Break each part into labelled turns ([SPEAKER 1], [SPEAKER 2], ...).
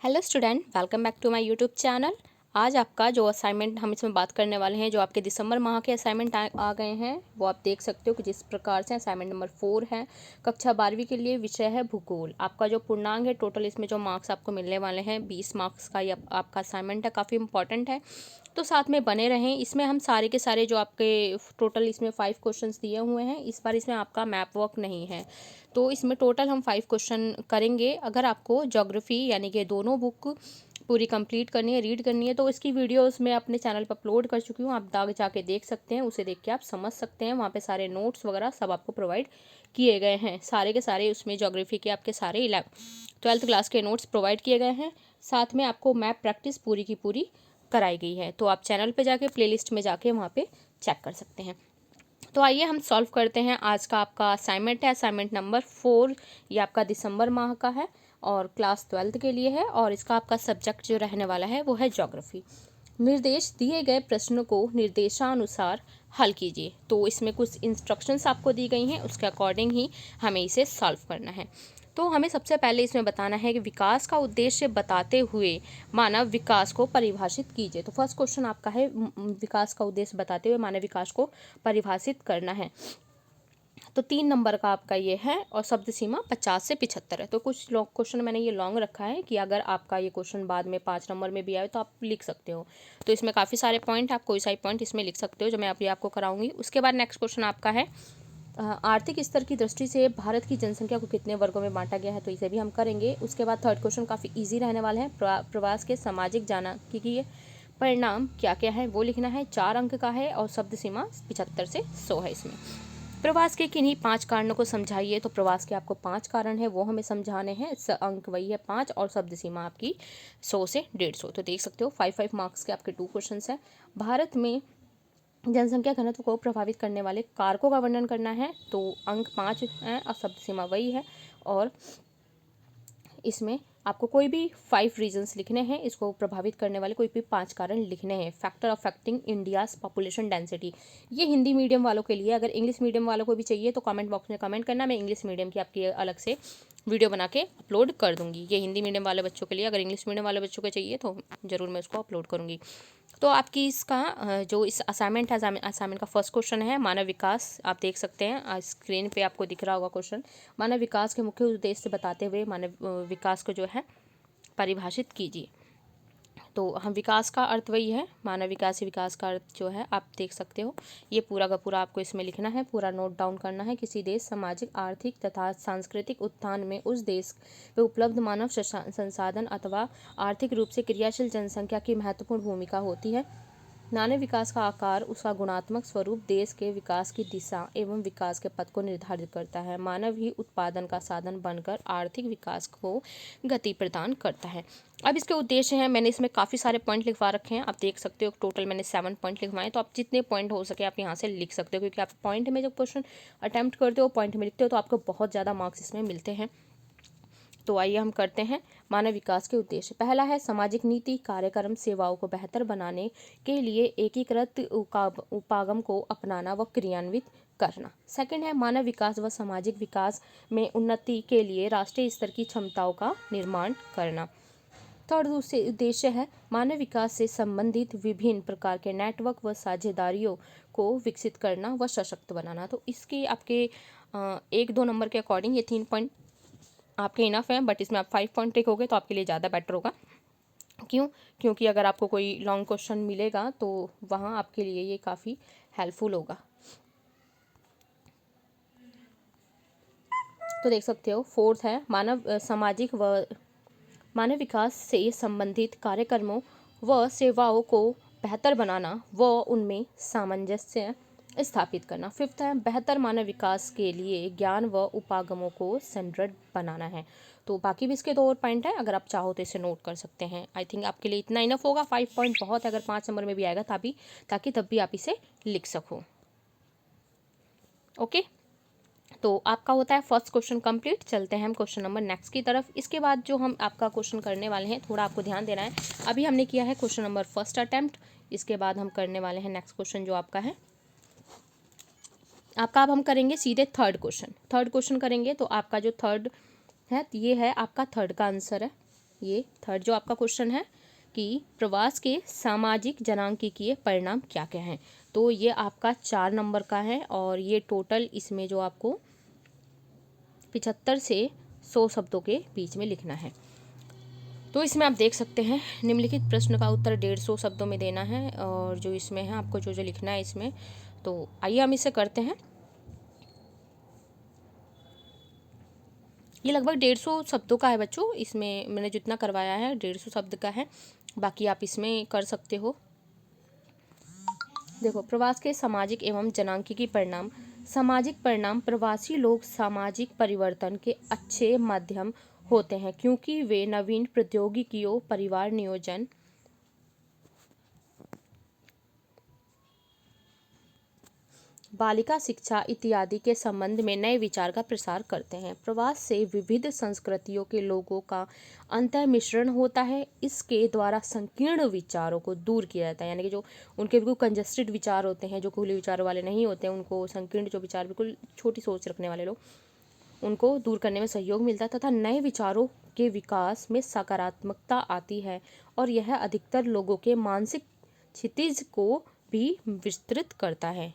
[SPEAKER 1] Hello student, welcome back to my YouTube channel. आज आपका जो असाइनमेंट हम इसमें बात करने वाले हैं, जो आपके दिसंबर माह के असाइनमेंट आ गए हैं, वो आप देख सकते हो कि जिस प्रकार से असाइनमेंट नंबर 4 है, कक्षा 12वीं के लिए विषय है भूगोल। आपका जो पूर्णांक है, टोटल इसमें जो मार्क्स आपको मिलने वाले हैं 20 मार्क्स का ये आपका असाइनमेंट है, काफ़ी इंपॉर्टेंट है। तो साथ में बने रहें। इसमें हम सारे के सारे जो आपके टोटल इसमें 5 क्वेश्चंस दिए हुए हैं, इस बार इसमें आपका मैप वर्क नहीं है, तो इसमें टोटल हम 5 क्वेश्चन करेंगे। अगर आपको ज्योग्राफी यानी कि दोनों बुक पूरी कंप्लीट करनी है, रीड करनी है, तो इसकी वीडियोस मैं अपने चैनल पर अपलोड कर चुकी हूँ। आप दाग जाके देख सकते हैं, उसे देख के आप समझ सकते हैं। वहाँ पे सारे नोट्स वगैरह सब आपको प्रोवाइड किए गए हैं, सारे के सारे। उसमें ज्योग्राफी के आपके सारे 12th क्लास के नोट्स प्रोवाइड किए गए हैं। साथ में आपको मैप प्रैक्टिस पूरी की पूरी कराई गई है, तो आप चैनल पे जाके प्लेलिस्ट में जाके वहाँ पे चेक कर सकते हैं। तो आइए हम सॉल्व करते हैं। आज का आपका असाइनमेंट है असाइनमेंट नंबर 4। ये आपका दिसंबर माह का है और क्लास 12th के लिए है, और इसका आपका सब्जेक्ट जो रहने वाला है वो है ज्योग्राफी। निर्देश दिए गए प्रश्नों को निर्देशानुसार हल कीजिए। तो इसमें कुछ इंस्ट्रक्शंस आपको दी गई हैं, उसके अकॉर्डिंग ही हमें इसे सॉल्व करना है। तो हमें सबसे पहले इसमें बताना है कि विकास का उद्देश्य बताते हुए मानव विकास को परिभाषित कीजिए। तो फर्स्ट क्वेश्चन आपका है विकास का उद्देश्य बताते हुए मानव विकास को परिभाषित करना है। तो 3 नंबर का आपका ये है, और शब्द सीमा 50 से 75 है। तो कुछ क्वेश्चन मैंने ये लॉन्ग रखा है कि अगर आपका ये क्वेश्चन बाद में 5 नंबर में भी आए तो आप लिख सकते हो। तो इसमें काफ़ी सारे पॉइंट, आप कोई सा पॉइंट इसमें लिख सकते हो, जो मैं अभी आपको कराऊंगी। उसके बाद नेक्स्ट क्वेश्चन आपका है आर्थिक स्तर की दृष्टि से भारत की जनसंख्या को कितने वर्गों में बांटा गया है, तो इसे भी हम करेंगे। उसके बाद थर्ड क्वेश्चन काफ़ी इजी रहने वाला है। प्रवास के सामाजिक जानकी परिणाम क्या क्या है वो लिखना है, 4 अंक का है, और शब्द सीमा 75 से 100 है। इसमें प्रवास के किन्हीं 5 कारणों को समझाइए। तो प्रवास के आपको 5 कारण है, वो हमें समझाने हैं। अंक वही है 5, और शब्द सीमा आपकी 100 से 150। तो देख सकते हो 5 मार्क्स के आपके 2 क्वेश्चन हैं। भारत में जनसंख्या घनत्व को प्रभावित करने वाले कारकों का वर्णन करना है, तो अंक 5 है, और शब्द सीमा वही है। और इसमें आपको कोई भी 5 रीजंस लिखने हैं, इसको प्रभावित करने वाले कोई भी 5 कारण लिखने हैं। Factor affecting India's population density, ये हिंदी मीडियम वालों के लिए। अगर इंग्लिश मीडियम वालों को भी चाहिए तो कमेंट बॉक्स में कमेंट करना, मैं इंग्लिश मीडियम की आपकी अलग से वीडियो बना के अपलोड कर दूंगी। ये हिंदी मीडियम वाले बच्चों के लिए, अगर इंग्लिश मीडियम वाले बच्चों को चाहिए तो ज़रूर मैं उसको अपलोड करूँगी। तो आपकी इसका जो इस असाइनमेंट है, असाइनमेंट का फर्स्ट क्वेश्चन है मानव विकास। आप देख सकते हैं स्क्रीन पे आपको दिख रहा होगा क्वेश्चन। मानव विकास के मुख्य उद्देश्य बताते हुए मानव विकास को जो है परिभाषित कीजिए। तो हम विकास का अर्थ वही है, मानव विकास ही विकास का अर्थ जो है आप देख सकते हो। ये पूरा का पूरा आपको इसमें लिखना है, पूरा नोट डाउन करना है। किसी देश सामाजिक आर्थिक तथा सांस्कृतिक उत्थान में उस देश में उपलब्ध मानव संसाधन अथवा आर्थिक रूप से क्रियाशील जनसंख्या की महत्वपूर्ण भूमिका होती है। मानव विकास का आकार उसका गुणात्मक स्वरूप देश के विकास की दिशा एवं विकास के पथ को निर्धारित करता है। मानव ही उत्पादन का साधन बनकर आर्थिक विकास को गति प्रदान करता है। अब इसके उद्देश्य हैं, मैंने इसमें काफ़ी सारे पॉइंट लिखवा रखे हैं, आप देख सकते हो। टोटल मैंने 7 पॉइंट लिखवाए, तो आप जितने पॉइंट हो सके आप यहाँ से लिख सकते हो, क्योंकि आप पॉइंट में जब क्वेश्चन अटैम्प्ट करते हो, पॉइंट में लिखते हो, तो आपको बहुत ज़्यादा मार्क्स इसमें मिलते हैं। तो आइए हम करते हैं मानव विकास के उद्देश्य। पहला है सामाजिक नीति कार्यक्रम सेवाओं को बेहतर बनाने के लिए एकीकृत उपागम को अपनाना व क्रियान्वित करना। सेकंड है मानव विकास व सामाजिक विकास में उन्नति के लिए राष्ट्रीय स्तर की क्षमताओं का निर्माण करना। थर्ड उद्देश्य है मानव विकास से संबंधित विभिन्न प्रकार के नेटवर्क व साझेदारियों को विकसित करना व सशक्त बनाना। तो इसके आपके 1-2 नंबर के अकॉर्डिंग ये 3 पॉइंट आपके इनफ हैं, बट इसमें आप 5 पॉइंट लिखोगे तो आपके लिए ज़्यादा बेटर होगा। क्यों? क्योंकि अगर आपको कोई लॉन्ग क्वेश्चन मिलेगा तो वहाँ आपके लिए ये काफ़ी हेल्पफुल होगा। तो देख सकते हो फोर्थ है सामाजिक व मानव विकास से संबंधित कार्यक्रमों व सेवाओं को बेहतर बनाना व उनमें सामंजस्य स्थापित करना। फिफ्थ है बेहतर मानव विकास के लिए ज्ञान व उपागमों को सुदृढ़ बनाना है। तो बाकी भी इसके 2 और पॉइंट है, अगर आप चाहो तो इसे नोट कर सकते हैं। आई थिंक आपके लिए इतना इनफ होगा, 5 पॉइंट बहुत है। अगर 5 नंबर में भी आएगा ताकि तब भी आप इसे लिख सको। ओके, तो आपका होता है फर्स्ट क्वेश्चन कंप्लीट। चलते हैं हम क्वेश्चन नंबर नेक्स्ट की तरफ। इसके बाद जो हम आपका क्वेश्चन करने वाले हैं, थोड़ा आपको ध्यान देना है। अभी हमने किया है क्वेश्चन नंबर फर्स्ट अटेम्प्ट, इसके बाद हम करने वाले हैं नेक्स्ट क्वेश्चन जो आपका है आपका। अब हम करेंगे सीधे थर्ड क्वेश्चन करेंगे। तो आपका जो थर्ड है ये है आपका थर्ड का आंसर है। ये थर्ड जो आपका क्वेश्चन है कि प्रवास के सामाजिक जनांकीय परिणाम क्या क्या हैं। तो ये आपका 4 नंबर का है और ये टोटल इसमें जो आपको 75 से 100 शब्दों के बीच में लिखना है। तो इसमें आप देख सकते हैं निम्नलिखित प्रश्न का उत्तर 150 शब्दों में देना है और जो इसमें है आपको जो जो लिखना है इसमें। तो आइए हम इसे करते हैं। ये लगभग 150 शब्दों का है बच्चों, इसमें मैंने जितना करवाया है 150 शब्द का है, बाकी आप इसमें कर सकते हो। देखो, प्रवास के सामाजिक एवं जनांकीय परिणाम। सामाजिक परिणाम, प्रवासी लोग सामाजिक परिवर्तन के अच्छे माध्यम होते हैं क्योंकि वे नवीन प्रौद्योगिकियों, परिवार नियोजन, बालिका शिक्षा इत्यादि के संबंध में नए विचार का प्रसार करते हैं। प्रवास से विविध संस्कृतियों के लोगों का अंतर मिश्रण होता है। इसके द्वारा संकीर्ण विचारों को दूर किया जाता है, यानी कि जो उनके बिल्कुल कंजस्टेड विचार होते हैं, जो खुले विचारों वाले नहीं होते हैं, उनको संकीर्ण जो विचार, बिल्कुल छोटी सोच रखने वाले लोग, उनको दूर करने में सहयोग मिलता है तथा नए विचारों के विकास में सकारात्मकता आती है और यह अधिकतर लोगों के मानसिक क्षितिज को भी विस्तृत करता है।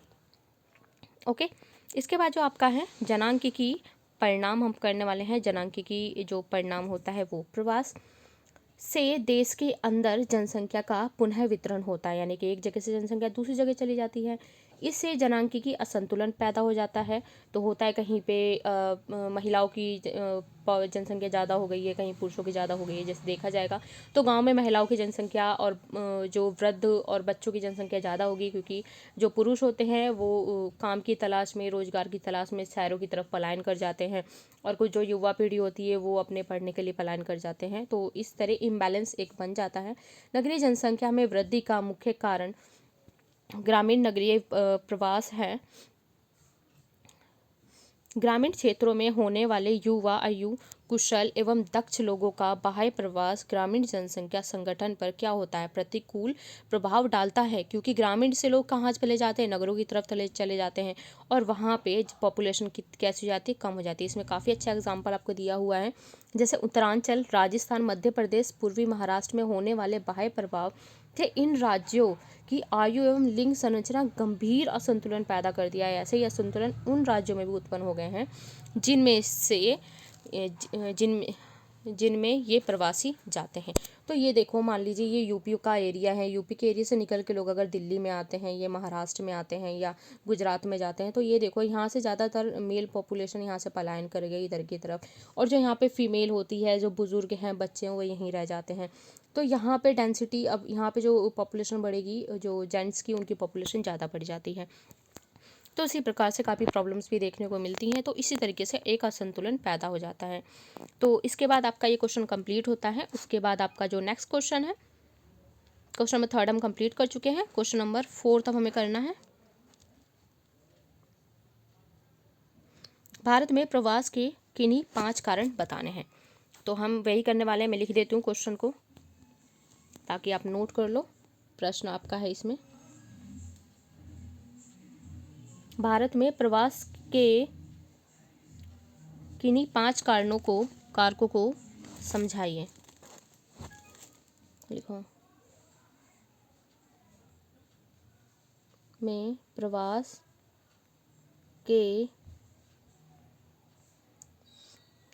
[SPEAKER 1] ओके, इसके बाद जो आपका है जनांकीय परिणाम हम करने वाले हैं। जनांकीय जो परिणाम होता है वो प्रवास से देश के अंदर जनसंख्या का पुनः वितरण होता है, यानी कि एक जगह से जनसंख्या दूसरी जगह चली जाती है। इससे जनांकीय असंतुलन पैदा हो जाता है। तो होता है कहीं पे महिलाओं की जनसंख्या ज़्यादा हो गई है, कहीं पुरुषों की ज़्यादा हो गई है। जैसे देखा जाएगा तो गांव में महिलाओं की जनसंख्या और जो वृद्ध और बच्चों की जनसंख्या ज़्यादा होगी, क्योंकि जो पुरुष होते हैं वो काम की तलाश में, रोजगार की तलाश में शहरों की तरफ पलायन कर जाते हैं और कुछ जो युवा पीढ़ी होती है वो अपने पढ़ने के लिए पलायन कर जाते हैं। तो इस तरह इम्बैलेंस एक बन जाता है। नगरीय जनसंख्या में वृद्धि का मुख्य कारण ग्रामीण नगरीय प्रवास है। ग्रामीण क्षेत्रों में होने वाले युवा, आयु, कुशल एवं दक्ष लोगों का बाह्य प्रवास ग्रामीण जनसंख्या संगठन पर क्या होता है, प्रतिकूल प्रभाव डालता है, क्योंकि ग्रामीण से लोग कहाँ चले जाते हैं, नगरों की तरफ चले जाते हैं और वहाँ पे पॉपुलेशन कैसी हो जाती है, कम हो जाती है। इसमें काफ़ी अच्छा एग्जाम्पल आपको दिया हुआ है, जैसे उत्तरांचल, राजस्थान, मध्य प्रदेश, पूर्वी महाराष्ट्र में होने वाले बाह्य प्रभाव थे। इन राज्यों की आयु एवं लिंग संरचना गंभीर असंतुलन पैदा कर दिया है। ऐसे ही असंतुलन उन राज्यों में भी उत्पन्न हो गए हैं जिनमें से जिनमें ये प्रवासी जाते हैं। तो ये देखो, मान लीजिए ये यूपी का एरिया है, यूपी के एरिया से निकल के लोग अगर दिल्ली में आते हैं, ये महाराष्ट्र में आते हैं या गुजरात में जाते हैं, तो ये देखो यहाँ से ज़्यादातर मेल पॉपुलेशन यहाँ से पलायन कर गई इधर की तरफ, और जो यहाँ पे फीमेल होती है, जो बुजुर्ग हैं, बच्चे हैं, वो यहीं रह जाते हैं। तो यहाँ पे डेंसिटी, अब यहाँ पे जो पॉपुलेशन बढ़ेगी, जो जेंट्स की, उनकी पॉपुलेशन ज़्यादा बढ़ जाती है। तो इसी प्रकार से काफ़ी प्रॉब्लम्स भी देखने को मिलती हैं। तो इसी तरीके से एक असंतुलन पैदा हो जाता है। तो इसके बाद आपका ये क्वेश्चन कंप्लीट होता है। उसके बाद आपका जो नेक्स्ट क्वेश्चन है, क्वेश्चन नंबर 3 हम कंप्लीट कर चुके हैं। क्वेश्चन नंबर 4 अब हमें करना है। भारत में प्रवास के किन्हीं 5 कारण बताने हैं। तो हम वही करने वाले हैं। मैं लिख देती हूँ क्वेश्चन को ताकि आप नोट कर लो। प्रश्न आपका है इसमें, भारत में प्रवास के किन्हीं 5 कारकों को समझाइए। लिखो, में प्रवास के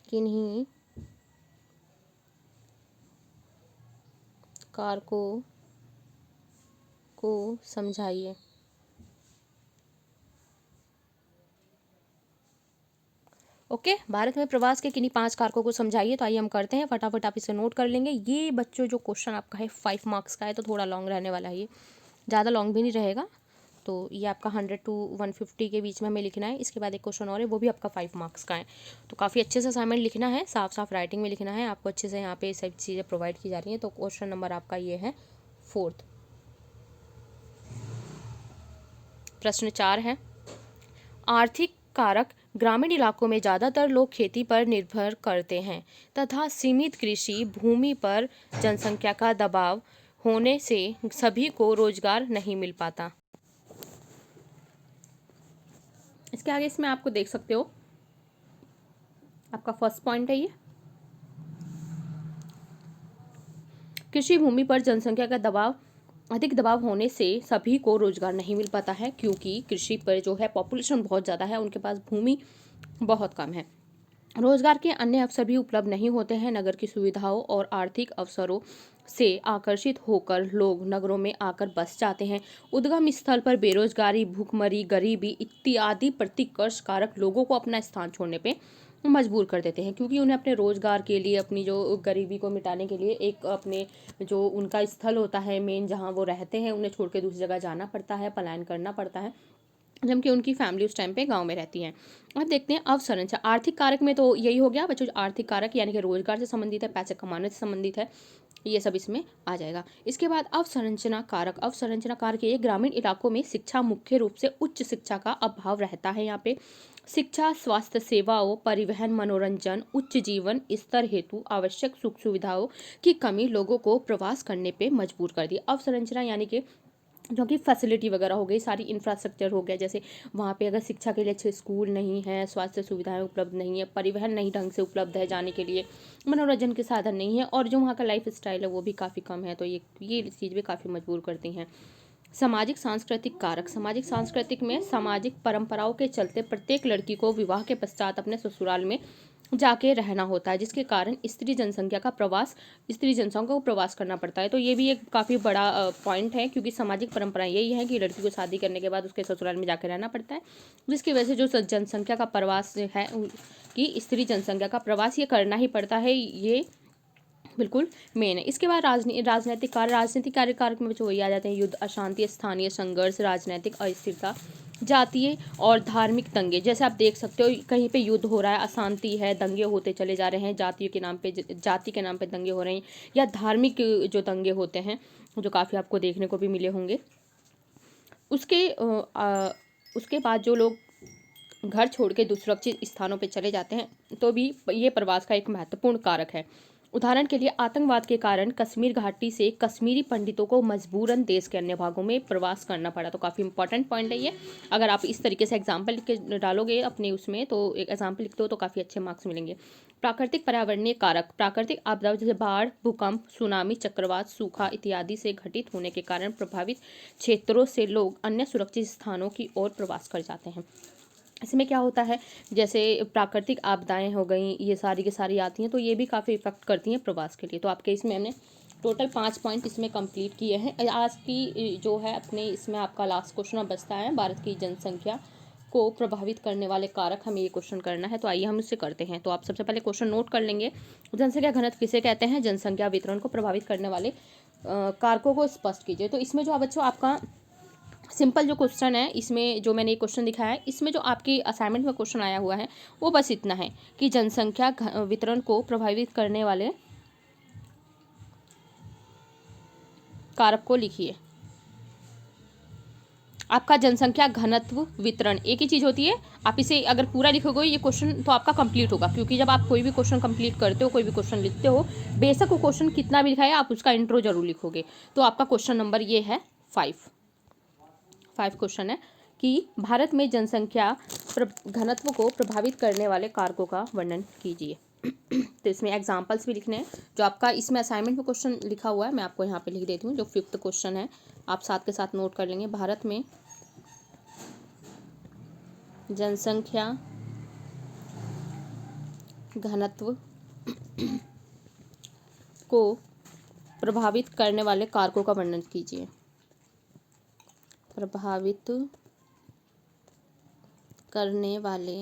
[SPEAKER 1] किन्हीं कारकों को समझाइए। ओके, भारत में प्रवास के किन्हीं 5 कारकों को समझाइए। तो आइए हम करते हैं, फटाफट आप इसे नोट कर लेंगे। ये बच्चों जो क्वेश्चन आपका है 5 मार्क्स का है, तो थोड़ा लॉन्ग रहने वाला है, ये ज़्यादा लॉन्ग भी नहीं रहेगा। तो ये आपका 100 to 150 के बीच में हमें लिखना है। इसके बाद एक क्वेश्चन और है, वो भी आपका 5 मार्क्स का है। तो काफ़ी अच्छे से असाइनमेंट लिखना है, साफ साफ राइटिंग में लिखना है। आपको अच्छे से यहाँ पे सब चीज़ें प्रोवाइड की जा रही हैं। तो क्वेश्चन नंबर आपका ये है 4th। प्रश्न 4 है, आर्थिक कारक, ग्रामीण इलाकों में ज़्यादातर लोग खेती पर निर्भर करते हैं तथा सीमित कृषि भूमि पर जनसंख्या का दबाव होने से सभी को रोजगार नहीं मिल पाता। इसके आगे इसमें आपको देख सकते हो, आपका फर्स्ट पॉइंट है ये, कृषि भूमि पर जनसंख्या का अधिक दबाव होने से सभी को रोजगार नहीं मिल पाता है, क्योंकि कृषि पर जो है पॉपुलेशन बहुत ज़्यादा है, उनके पास भूमि बहुत कम है। रोजगार के अन्य अवसर भी उपलब्ध नहीं होते हैं। नगर की सुविधाओं और आर्थिक अवसरों से आकर्षित होकर लोग नगरों में आकर बस जाते हैं। उद्गम स्थल पर बेरोजगारी, भूखमरी, गरीबी इत्यादि प्रतिकर्ष कारक लोगों को अपना स्थान छोड़ने पे मजबूर कर देते हैं, क्योंकि उन्हें अपने रोजगार के लिए, अपनी जो गरीबी को मिटाने के लिए एक अपने जो उनका स्थल होता है मेन, जहाँ वो रहते हैं, उन्हें छोड़ के दूसरी जगह जाना पड़ता है, पलायन करना पड़ता है, जबकि उनकी फैमिली उस टाइम पे गांव में रहती है। अब देखते हैं अवसंरचना। आर्थिक कारक में तो यही हो गया बच्चों, आर्थिक कारक यानी कि रोजगार से संबंधित है, पैसे कमाने से संबंधित है, ये सब इसमें आ जाएगा। इसके बाद अवसंरचना कारक। अवसंरचना कारक ये ग्रामीण इलाकों में शिक्षा, मुख्य रूप से उच्च शिक्षा का अभाव रहता है। यहाँ पे शिक्षा, स्वास्थ्य सेवाओं, परिवहन, मनोरंजन, उच्च जीवन स्तर हेतु आवश्यक सुख सुविधाओं की कमी लोगों को प्रवास करने पे मजबूर कर दी। अवसंरचना यानी कि जो कि फैसिलिटी वगैरह हो गई, सारी इंफ्रास्ट्रक्चर हो गया, जैसे वहाँ पे अगर शिक्षा के लिए अच्छे स्कूल नहीं है, स्वास्थ्य सुविधाएं उपलब्ध नहीं है, परिवहन नहीं ढंग से उपलब्ध है जाने के लिए, मनोरंजन के साधन नहीं है, और जो वहाँ का लाइफ स्टाइल है वो भी काफ़ी कम है, तो ये चीज़ भी काफ़ी मजबूर करती हैं। सामाजिक सांस्कृतिक कारक। सामाजिक सांस्कृतिक में सामाजिक परंपराओं के चलते प्रत्येक लड़की को विवाह के पश्चात अपने ससुराल में जाके रहना होता है, जिसके कारण स्त्री जनसंख्या को प्रवास करना पड़ता है। तो ये भी एक काफ़ी बड़ा पॉइंट है, क्योंकि सामाजिक परंपरा यही है कि लड़की को शादी करने के बाद उसके ससुराल में जाके रहना पड़ता है, जिसकी वजह से जो जनसंख्या का प्रवास है, कि स्त्री जनसंख्या का प्रवास ये करना ही पड़ता है, ये बिल्कुल मेन है। इसके बाद राजनीतिक कारक में जो वही आ जाते हैं, युद्ध, अशांति, स्थानीय संघर्ष, राजनीतिक अस्थिरता, जातीय और धार्मिक दंगे। जैसे आप देख सकते हो कहीं पे युद्ध हो रहा है, अशांति है, दंगे होते चले जा रहे हैं, जाति के नाम पे दंगे हो रहे हैं, या धार्मिक जो दंगे होते हैं जो काफ़ी आपको देखने को भी मिले होंगे। उसके बाद जो लोग घर छोड़ के दुसुरक्षित स्थानों पर चले जाते हैं, तो भी ये प्रवास का एक महत्वपूर्ण कारक है। उदाहरण के लिए आतंकवाद के कारण कश्मीर घाटी से कश्मीरी पंडितों को मजबूरन देश के अन्य भागों में प्रवास करना पड़ा। तो काफ़ी इंपॉर्टेंट पॉइंट है ये। अगर आप इस तरीके से एग्जाम्पल लिख के डालोगे अपने उसमें, तो एक एग्जाम्पल लिखते हो तो काफ़ी अच्छे मार्क्स मिलेंगे। प्राकृतिक पर्यावरणीय कारक। प्राकृतिक आपदाओं जैसे बाढ़, भूकंप, सुनामी, चक्रवात, सूखा इत्यादि से घटित होने के कारण प्रभावित क्षेत्रों से लोग अन्य सुरक्षित स्थानों की ओर प्रवास कर जाते हैं। इसमें क्या होता है, जैसे प्राकृतिक आपदाएं हो गई, ये सारी की सारी आती हैं, तो ये भी काफ़ी इफेक्ट करती हैं प्रवास के लिए। तो आपके इसमें हमने टोटल 5 पॉइंट इसमें कंप्लीट किए हैं। आज की जो है अपने इसमें आपका लास्ट क्वेश्चन बचता है, भारत की जनसंख्या को प्रभावित करने वाले कारक, हमें ये क्वेश्चन करना है। तो आइए हम इससे करते हैं। तो आप सबसे पहले क्वेश्चन नोट कर लेंगे। जनसंख्या घनत्व किसे कहते हैं? जनसंख्या वितरण को प्रभावित करने वाले कारकों को स्पष्ट कीजिए। तो इसमें जो बच्चों आपका सिंपल जो क्वेश्चन है, इसमें जो मैंने क्वेश्चन दिखाया है, इसमें जो आपकी असाइनमेंट में क्वेश्चन आया हुआ है वो बस इतना है कि जनसंख्या वितरण को प्रभावित करने वाले कारक को लिखिए। आपका जनसंख्या घनत्व वितरण एक ही चीज़ होती है। आप इसे अगर पूरा लिखोगे ये क्वेश्चन तो आपका कंप्लीट होगा, क्योंकि जब आप कोई भी क्वेश्चन कंप्लीट करते हो, कोई भी क्वेश्चन लिखते हो, बेशक वो क्वेश्चन कितना भी लिखा है, आप उसका इंट्रो जरूर लिखोगे। तो आपका क्वेश्चन नंबर ये है 5 क्वेश्चन है कि भारत में जनसंख्या घनत्व को प्रभावित करने वाले कारकों का वर्णन कीजिए। तो इसमें एग्जाम्पल्स भी लिखने हैं। जो आपका इसमें असाइनमेंट में क्वेश्चन लिखा हुआ है मैं आपको यहाँ पे लिख देती हूँ। जो 5th क्वेश्चन है आप साथ के साथ नोट कर लेंगे। भारत में जनसंख्या घनत्व को प्रभावित करने वाले कारकों का वर्णन कीजिए। प्रभावित करने वाले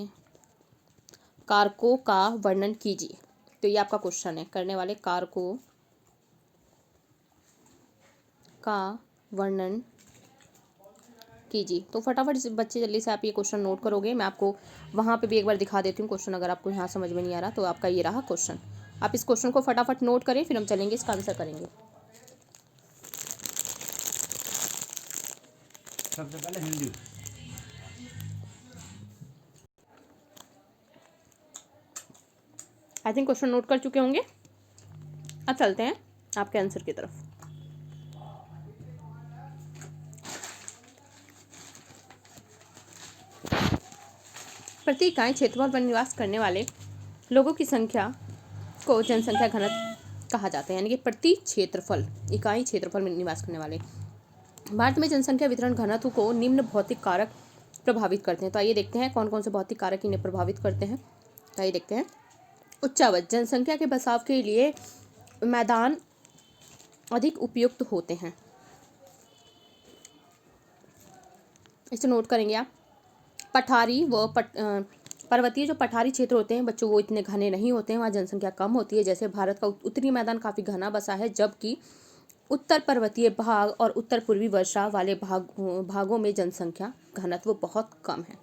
[SPEAKER 1] कारकों का वर्णन कीजिए। तो ये आपका क्वेश्चन है, करने वाले कारकों का वर्णन कीजिए। तो फटाफट बच्चे जल्दी से आप ये क्वेश्चन नोट करोगे। मैं आपको वहाँ पे भी एक बार दिखा देती हूँ क्वेश्चन, अगर आपको यहाँ समझ में नहीं आ रहा तो आपका ये रहा क्वेश्चन। आप इस क्वेश्चन को फटाफट नोट करें, फिर हम चलेंगे इसका आंसर करेंगे। सबसे पहले Hindi. I think question note कर चुके होंगे। अब चलते हैं आपके आंसर की तरफ। प्रति इकाई क्षेत्रफल पर निवास करने वाले लोगों की संख्या को जनसंख्या घनत्व कहा जाता है, यानी कि प्रति क्षेत्रफल, इकाई क्षेत्रफल में निवास करने वाले। भारत में जनसंख्या वितरण घनत्व को निम्न भौतिक कारक प्रभावित करते हैं। तो आइए देखते हैं कौन कौन से भौतिक कारक इन्हें प्रभावित करते हैं। तो आइए देखते हैं। उच्च आवास, जनसंख्या के बसाव के लिए मैदान अधिक उपयुक्त होते हैं, इसे नोट करेंगे आप। पठारी व पर्वतीय जो पठारी क्षेत्र होते हैं बच्चों, वो इतने घने नहीं होते हैं, वहाँ जनसंख्या कम होती है। जैसे भारत का उत्तरी मैदान काफ़ी घना बसा है, जबकि उत्तर पर्वतीय भाग और उत्तर पूर्वी वर्षा वाले भागों में जनसंख्या घनत्व बहुत कम है।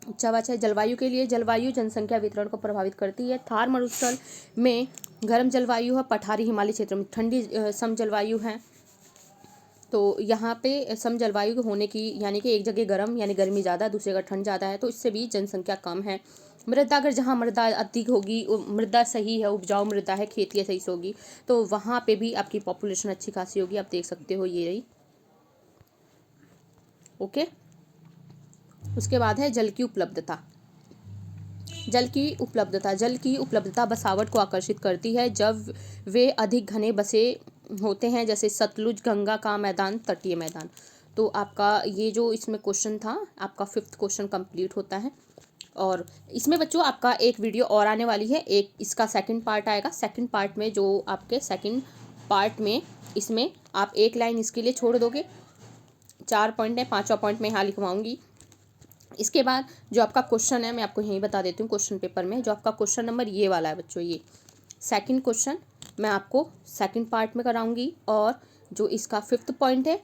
[SPEAKER 1] अच्छा बात है जलवायु के लिए। जलवायु जनसंख्या वितरण को प्रभावित करती है। थार मरुस्थल में गर्म जलवायु है, पठारी हिमालय क्षेत्र में ठंडी सम जलवायु है। तो यहाँ पे सम जलवायु होने की, यानी कि एक जगह गर्म यानी गर्मी ज़्यादा, दूसरी जगह ठंड ज़्यादा है, तो इससे भी जनसंख्या कम है। मृदा, अगर जहाँ मृदा अधिक होगी, मृदा सही है, उपजाऊ मृदा है, खेती सही से होगी, तो वहाँ पे भी आपकी पॉपुलेशन अच्छी खासी होगी। आप देख सकते हो, ये रही। ओके, उसके बाद है जल की उपलब्धता। जल की उपलब्धता बसावट को आकर्षित करती है जब वे अधिक घने बसे होते हैं, जैसे सतलुज, गंगा का मैदान, तटीय मैदान। तो आपका ये जो इसमें क्वेश्चन था, आपका 5th क्वेश्चन कंप्लीट होता है। और इसमें बच्चों आपका एक वीडियो और आने वाली है, एक इसका सेकंड पार्ट आएगा। सेकंड पार्ट में जो आपके सेकंड पार्ट में इसमें आप एक लाइन इसके लिए छोड़ दोगे। 4 पॉइंट है, 5वां पॉइंट मैं यहाँ लिखवाऊंगी। इसके बाद जो आपका क्वेश्चन है, मैं आपको यहीं बता देती हूँ। क्वेश्चन पेपर में जो आपका क्वेश्चन नंबर ये वाला है बच्चों, ये सेकंड क्वेश्चन मैं आपको सेकंड पार्ट में कराऊंगी। और जो इसका 5th पॉइंट है,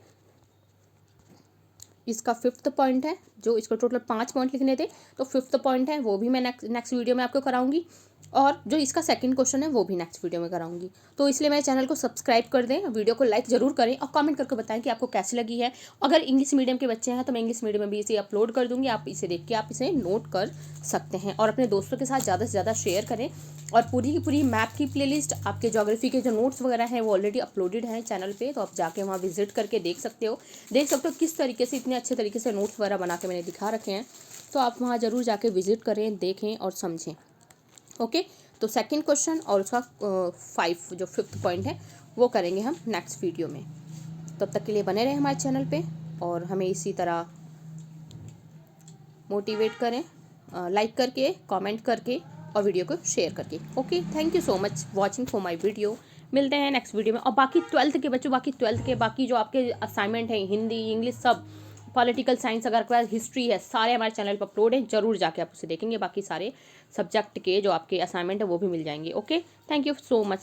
[SPEAKER 1] इसका 5th पॉइंट है, जो इसको टोटल 5 पॉइंट लिखने थे, तो 5th पॉइंट है वो भी मैं नेक्स्ट वीडियो में आपको कराऊंगी। और जो इसका सेकंड क्वेश्चन है वो भी नेक्स्ट वीडियो में कराऊंगी। तो इसलिए मेरे चैनल को सब्सक्राइब कर दें, वीडियो को लाइक ज़रूर करें और कमेंट करके बताएं कि आपको कैसी लगी है। अगर इंग्लिश मीडियम के बच्चे हैं तो मैं इंग्लिश मीडियम में भी इसे अपलोड कर दूंगी, आप इसे देख के आप इसे नोट कर सकते हैं। और अपने दोस्तों के साथ ज़्यादा से ज़्यादा शेयर करें। और पूरी की पूरी मैप की प्लेलिस्ट, आपके ज्योग्राफी के जो नोट्स वगैरह हैं वो ऑलरेडी अपलोडेड हैं चैनल पे, तो आप जाके वहाँ विजिट करके देख सकते हो किस तरीके से, इतने अच्छे तरीके से नोट्स वगैरह बना के मैंने दिखा रखे हैं। तो आप वहाँ ज़रूर जाके विजिट करें, देखें और समझें। ओके, तो सेकंड क्वेश्चन और उसका 5th पॉइंट है वो करेंगे हम नेक्स्ट वीडियो में। तब तक के लिए बने रहें हमारे चैनल पे और हमें इसी तरह मोटिवेट करें, लाइक करके, कमेंट करके और वीडियो को शेयर करके। Okay, thank you so much watching for my video. मिलते हैं नेक्स्ट वीडियो में। और बाकी 12th के बच्चों, बाकी जो आपके असाइनमेंट हैं, हिंदी, इंग्लिश, सब, पॉलिटिकल साइंस, अगर आपके पास हिस्ट्री है, सारे हमारे चैनल पर अपलोड हैं, जरूर जाके आप उसे देखेंगे। बाकी सारे सब्जेक्ट के जो आपके असाइनमेंट है वो भी मिल जाएंगे। Okay, thank you so much.